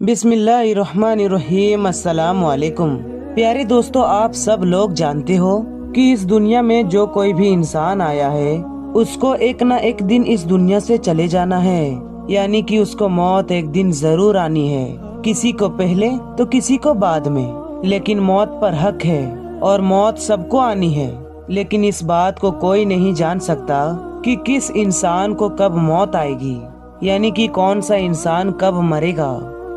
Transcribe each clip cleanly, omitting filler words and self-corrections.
बिस्मिल्लाहिर्रहमानिर्रहीम। अस्सलाम वालेकुम। प्यारे दोस्तों, आप सब लोग जानते हो कि इस दुनिया में जो कोई भी इंसान आया है उसको एक ना एक दिन इस दुनिया से चले जाना है, यानी कि उसको मौत एक दिन जरूर आनी है। किसी को पहले तो किसी को बाद में, लेकिन मौत पर हक है और मौत सबको आनी है। लेकिन इस बात को कोई नहीं जान सकता कि किस इंसान को कब मौत आएगी, यानी कि कौन सा इंसान कब मरेगा।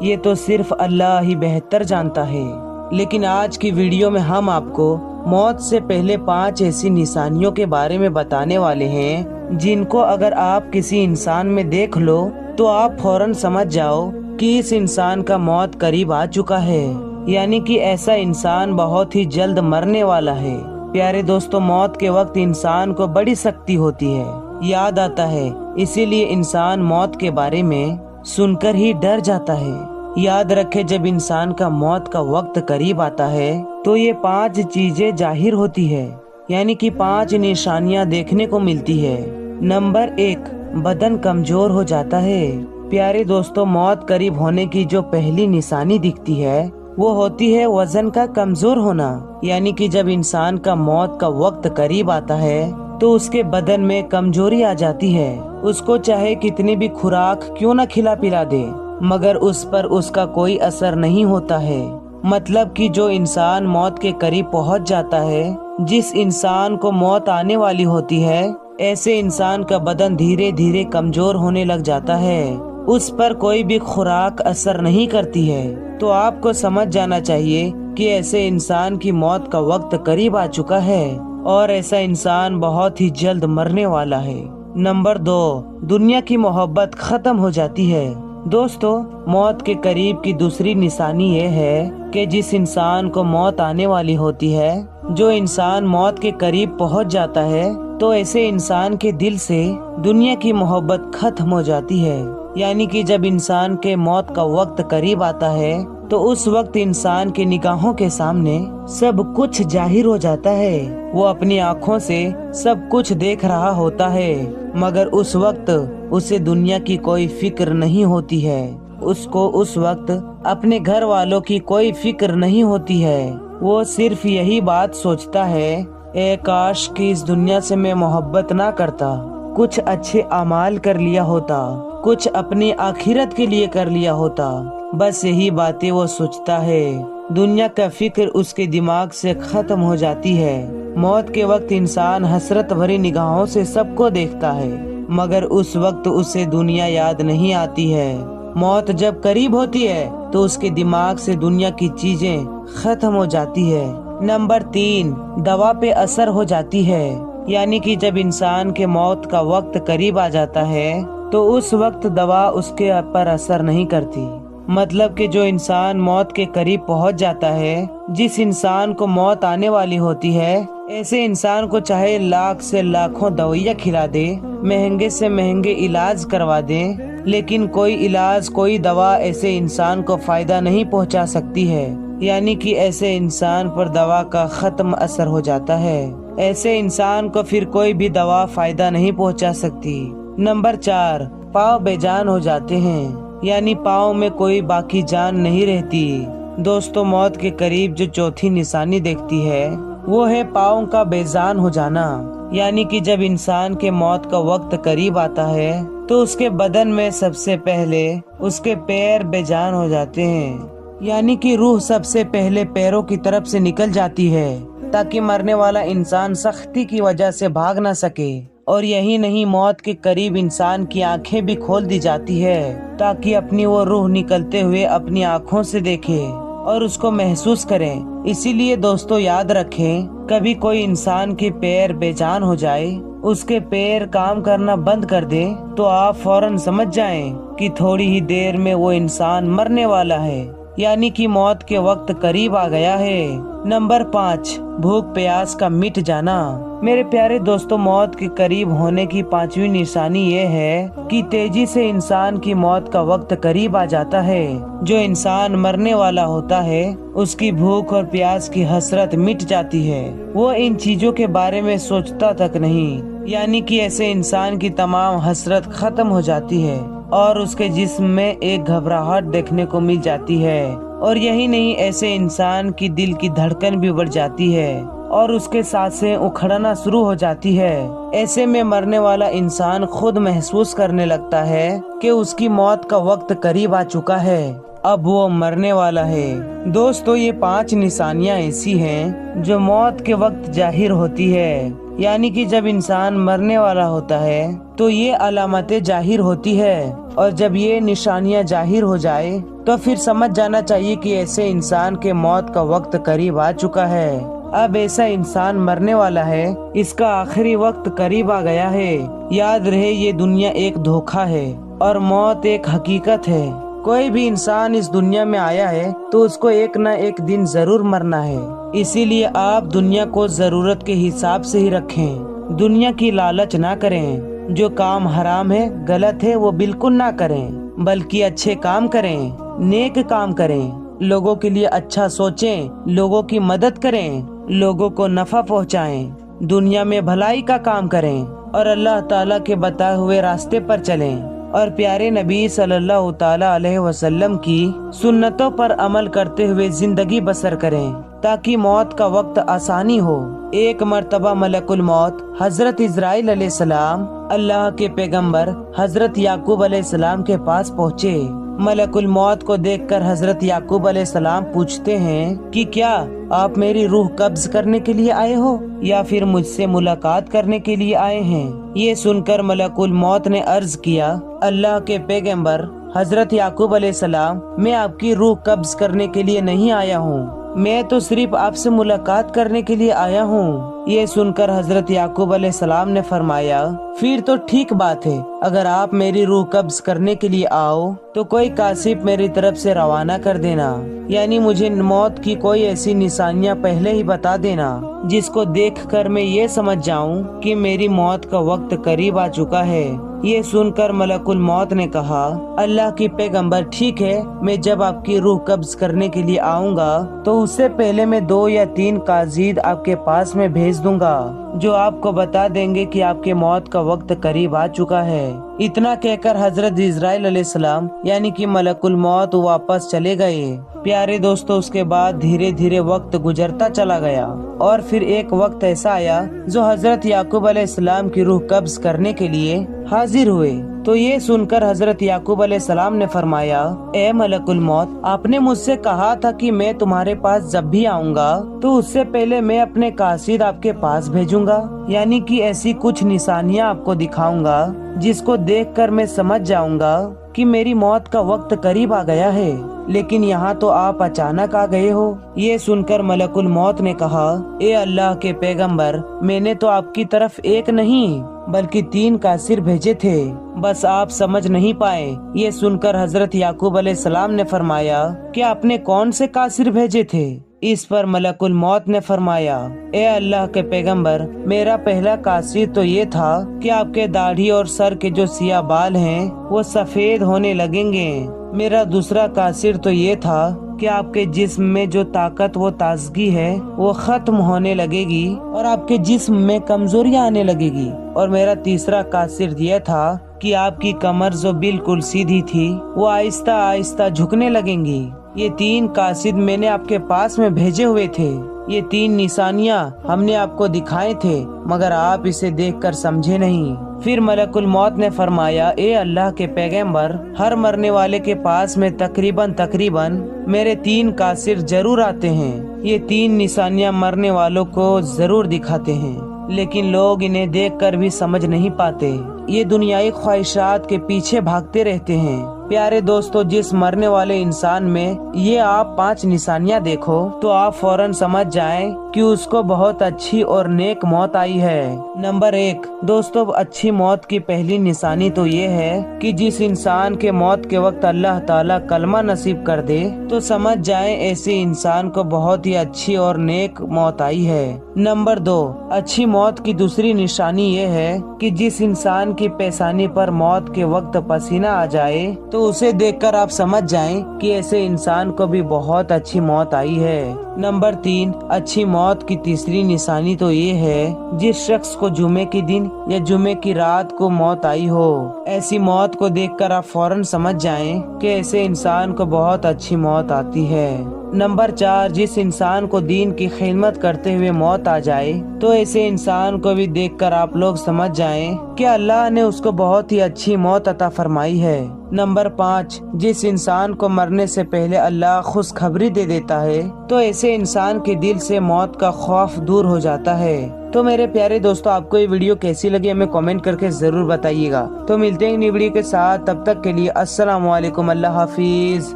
ये तो सिर्फ अल्लाह ही बेहतर जानता है। लेकिन आज की वीडियो में हम आपको मौत से पहले 5 ऐसी निशानियों के बारे में बताने वाले हैं, जिनको अगर आप किसी इंसान में देख लो तो आप फौरन समझ जाओ कि इस इंसान का मौत करीब आ चुका है, यानी कि ऐसा इंसान बहुत ही जल्द मरने वाला है। प्यारे दोस्तों, मौत के वक्त इंसान को बड़ी सख्ती होती है, याद आता है, इसीलिए इंसान मौत के बारे में सुनकर ही डर जाता है। याद रखे, जब इंसान का मौत का वक्त करीब आता है तो ये 5 चीजें जाहिर होती है, यानी कि 5 निशानियां देखने को मिलती है। नंबर 1, बदन कमजोर हो जाता है। प्यारे दोस्तों, मौत करीब होने की जो पहली निशानी दिखती है वो होती है वजन का कमजोर होना, यानी कि जब इंसान का मौत का वक्त करीब आता है तो उसके बदन में कमजोरी आ जाती है। उसको चाहे कितनी भी खुराक क्यों न खिला पिला दे, मगर उस पर उसका कोई असर नहीं होता है। मतलब कि जो इंसान मौत के करीब पहुंच जाता है, जिस इंसान को मौत आने वाली होती है, ऐसे इंसान का बदन धीरे धीरे कमजोर होने लग जाता है। उस पर कोई भी खुराक असर नहीं करती है। तो आपको समझ जाना चाहिए कि ऐसे इंसान की मौत का वक्त करीब आ चुका है और ऐसा इंसान बहुत ही जल्द मरने वाला है। नंबर 2, दुनिया की मोहब्बत खत्म हो जाती है। दोस्तों, मौत के करीब की दूसरी निशानी ये है कि जिस इंसान को मौत आने वाली होती है, जो इंसान मौत के करीब पहुंच जाता है, तो ऐसे इंसान के दिल से दुनिया की मोहब्बत खत्म हो जाती है। यानी कि जब इंसान के मौत का वक्त करीब आता है तो उस वक्त इंसान के निगाहों के सामने सब कुछ जाहिर हो जाता है। वो अपनी आँखों से सब कुछ देख रहा होता है, मगर उस वक्त उसे दुनिया की कोई फिक्र नहीं होती है। उसको उस वक्त अपने घर वालों की कोई फिक्र नहीं होती है। वो सिर्फ यही बात सोचता है, ए काश कि इस दुनिया से मैं मोहब्बत ना करता, कुछ अच्छे अमाल कर लिया होता, कुछ अपनी आखिरत के लिए कर लिया होता। बस यही बातें वो सोचता है। दुनिया का फिक्र उसके दिमाग से खत्म हो जाती है। मौत के वक्त इंसान हसरत भरी निगाहों से सबको देखता है, मगर उस वक्त उसे दुनिया याद नहीं आती है। मौत जब करीब होती है तो उसके दिमाग से दुनिया की चीजें खत्म हो जाती है। नंबर 3, दवा पे असर हो जाती है। यानी कि जब इंसान के मौत का वक्त करीब आ जाता है तो उस वक्त दवा उसके पर असर नहीं करती। मतलब कि जो इंसान मौत के करीब पहुंच जाता है, जिस इंसान को मौत आने वाली होती है, ऐसे इंसान को चाहे लाख से लाखों दवाइयाँ खिला दे, महंगे से महंगे इलाज करवा दे, लेकिन कोई इलाज कोई दवा ऐसे इंसान को फायदा नहीं पहुंचा सकती है। यानी कि ऐसे इंसान पर दवा का खत्म असर हो जाता है। ऐसे इंसान को फिर कोई भी दवा फायदा नहीं पहुंचा सकती। नंबर 4, पाँव बेजान हो जाते हैं। यानी पाँव में कोई बाकी जान नहीं रहती। दोस्तों, मौत के करीब जो चौथी निशानी देखती है वो है पाँव का बेजान हो जाना। यानी कि जब इंसान के मौत का वक्त करीब आता है तो उसके बदन में सबसे पहले उसके पैर बेजान हो जाते हैं। यानी कि रूह सबसे पहले पैरों की तरफ से निकल जाती है, ताकि मरने वाला इंसान सख्ती की वजह से भाग ना सके। और यही नहीं, मौत के करीब इंसान की आंखें भी खोल दी जाती है, ताकि अपनी वो रूह निकलते हुए अपनी आंखों से देखे और उसको महसूस करें। इसीलिए दोस्तों, याद रखें, कभी कोई इंसान के पैर बेजान हो जाए, उसके पैर काम करना बंद कर दे, तो आप फौरन समझ जाएं कि थोड़ी ही देर में वो इंसान मरने वाला है, यानी कि मौत के वक्त करीब आ गया है। नंबर 5, भूख प्यास का मिट जाना। मेरे प्यारे दोस्तों, मौत के करीब होने की 5वीं निशानी ये है कि तेजी से इंसान की मौत का वक्त करीब आ जाता है। जो इंसान मरने वाला होता है उसकी भूख और प्यास की हसरत मिट जाती है। वो इन चीजों के बारे में सोचता तक नहीं, यानी कि ऐसे इंसान की तमाम हसरत खत्म हो जाती है। और उसके जिस्म में एक घबराहट देखने को मिल जाती है। और यही नहीं, ऐसे इंसान की दिल की धड़कन भी बढ़ जाती है और उसके सांसें उखड़ना शुरू हो जाती है। ऐसे में मरने वाला इंसान खुद महसूस करने लगता है कि उसकी मौत का वक्त करीब आ चुका है, अब वो मरने वाला है। दोस्तों, ये 5 निशानियां ऐसी हैं जो मौत के वक्त जाहिर होती है, यानी कि जब इंसान मरने वाला होता है तो ये अलामतें जाहिर होती है। और जब ये निशानियां जाहिर हो जाए तो फिर समझ जाना चाहिए कि ऐसे इंसान के मौत का वक्त करीब आ चुका है। अब ऐसा इंसान मरने वाला है, इसका आखिरी वक्त करीब आ गया है। याद रहे, ये दुनिया एक धोखा है और मौत एक हकीकत है। कोई भी इंसान इस दुनिया में आया है तो उसको एक न एक दिन जरूर मरना है। इसीलिए आप दुनिया को जरूरत के हिसाब से ही रखें, दुनिया की लालच ना करें। जो काम हराम है, गलत है, वो बिल्कुल ना करें, बल्कि अच्छे काम करें, नेक काम करें, लोगों के लिए अच्छा सोचें, लोगों की मदद करें, लोगों को नफा पहुंचाएं, दुनिया में भलाई का काम करें और अल्लाह ताला के बताए हुए रास्ते पर चलें और प्यारे नबी सल्लल्लाहु ताला अलैहि वसल्लम की सुन्नतों पर अमल करते हुए जिंदगी बसर करें, ताकि मौत का वक्त आसानी हो। एक मर्तबा मलकुल मौत हजरत इजराइल अलैहिस्सलाम अल्लाह के पैगंबर हजरत याकूब अलैहिस्सलाम के पास पहुँचे। मलकुल मौत को देखकर हजरत याकूब अलैहिस्सलाम पूछते हैं कि क्या आप मेरी रूह कब्ज करने के लिए आए हो या फिर मुझसे मुलाकात करने के लिए आए हैं? ये सुनकर मलकुल मौत ने अर्ज किया, अल्लाह के पैगंबर हजरत याकूब अलैहिस्सलाम, मैं आपकी रूह कब्ज करने के लिए नहीं आया हूँ, मैं तो सिर्फ आपसे मुलाकात करने के लिए आया हूँ। ये सुनकर हजरत याकूब अलैहिस्सलाम ने फरमाया, फिर तो ठीक बात है, अगर आप मेरी रूह कब्ज करने के लिए आओ तो कोई कासिब मेरी तरफ से रवाना कर देना, यानी मुझे मौत की कोई ऐसी निशानियां पहले ही बता देना जिसको देखकर मैं ये समझ जाऊं कि मेरी मौत का वक्त करीब आ चुका है। ये सुनकर मलकुल मौत ने कहा, अल्लाह की पैगंबर, ठीक है, मैं जब आपकी रूह कब्ज करने के लिए आऊंगा तो उससे पहले मैं 2 या 3 काजीद आपके पास में भेज दूंगा जो आपको बता देंगे कि आपके मौत का वक्त करीब आ चुका है। इतना कहकर हजरत इजराइल अलैहिस्सलाम यानी कि मलकुल मौत वापस चले गए। प्यारे दोस्तों, उसके बाद धीरे धीरे वक्त गुजरता चला गया और फिर एक वक्त ऐसा आया जो हजरत याकूब अलैहिस्सलाम की रूह कब्ज करने के लिए हाजिर हुए। तो ये सुनकर हजरत याकूब अलैहिस्सलाम ने फरमाया, ए मलकुल मौत, आपने मुझसे कहा था कि मैं तुम्हारे पास जब भी आऊंगा तो उससे पहले मैं अपने कासिद आपके पास भेजूंगा, यानी कि ऐसी कुछ निशानियां आपको दिखाऊंगा जिसको देखकर मैं समझ जाऊंगा कि मेरी मौत का वक्त करीब आ गया है, लेकिन यहाँ तो आप अचानक आ गए हो। ये सुनकर मलकुल मौत ने कहा, ए अल्लाह के पैगंबर, मैंने तो आपकी तरफ एक नहीं बल्कि 3 कासिर भेजे थे, बस आप समझ नहीं पाए। ये सुनकर हजरत याकूब अलैहिस्सलाम ने फरमाया कि आपने कौन से कासिर भेजे थे? इस पर मलकुल मौत ने फरमाया, ए अल्लाह के पैगंबर, मेरा पहला कासिर तो ये था कि आपके दाढ़ी और सर के जो सियाह बाल हैं वो सफेद होने लगेंगे। मेरा दूसरा कासिर तो ये था कि आपके जिस्म में जो ताकत वो ताजगी है वो खत्म होने लगेगी और आपके जिस्म में कमजोरियां आने लगेगी। और मेरा तीसरा कासिर ये था कि आपकी कमर जो बिल्कुल सीधी थी वो आहिस्ता आहिस्ता झुकने लगेंगी। ये 3 कासिद मैंने आपके पास में भेजे हुए थे। ये 3 निशानियां हमने आपको दिखाए थे, मगर आप इसे देखकर समझे नहीं। फिर मलकुल मौत ने फरमाया, ए अल्लाह के पैगंबर, हर मरने वाले के पास में तकरीबन मेरे 3 कासिर जरूर आते हैं। ये 3 निशानियां मरने वालों को जरूर दिखाते हैं, लेकिन लोग इन्हें देखकर भी समझ नहीं पाते। ये दुनियाई ख्वाहिशात के पीछे भागते रहते हैं। प्यारे दोस्तों, जिस मरने वाले इंसान में ये आप 5 निशानियां देखो तो आप फौरन समझ जाएं कि उसको बहुत अच्छी और नेक मौत आई है। नंबर 1 दोस्तों, अच्छी मौत की पहली निशानी तो ये है कि जिस इंसान के मौत के वक्त अल्लाह ताला कलमा नसीब कर दे तो समझ जाएं ऐसे इंसान को बहुत ही अच्छी और नेक मौत आई है। नंबर 2 अच्छी मौत की दूसरी निशानी ये है कि जिस इंसान की पेशानी पर मौत के वक्त पसीना आ जाए तो उसे देखकर आप समझ जाएं कि ऐसे इंसान को भी बहुत अच्छी मौत आई है। नंबर 3, अच्छी मौत की तीसरी निशानी तो ये है जिस शख्स को जुमे के दिन या जुमे की रात को मौत आई हो। ऐसी मौत को देखकर आप फौरन समझ जाएं कि ऐसे इंसान को बहुत अच्छी मौत आती है। नंबर 4, जिस इंसान को दीन की खिदमत करते हुए मौत आ जाए तो ऐसे इंसान को भी देखकर आप लोग समझ जाएं कि अल्लाह ने उसको बहुत ही अच्छी मौत अता फरमाई है। नंबर 5, जिस इंसान को मरने से पहले अल्लाह खुशखबरी दे देता है तो ऐसे इंसान के दिल से मौत का खौफ दूर हो जाता है। तो मेरे प्यारे दोस्तों, आपको ये वीडियो कैसी लगी हमें कमेंट करके जरूर बताइएगा। तो मिलते हैं नई वीडियो के साथ, तब तक के लिए अस्सलाम वालेकुम, अल्लाह हाफिज।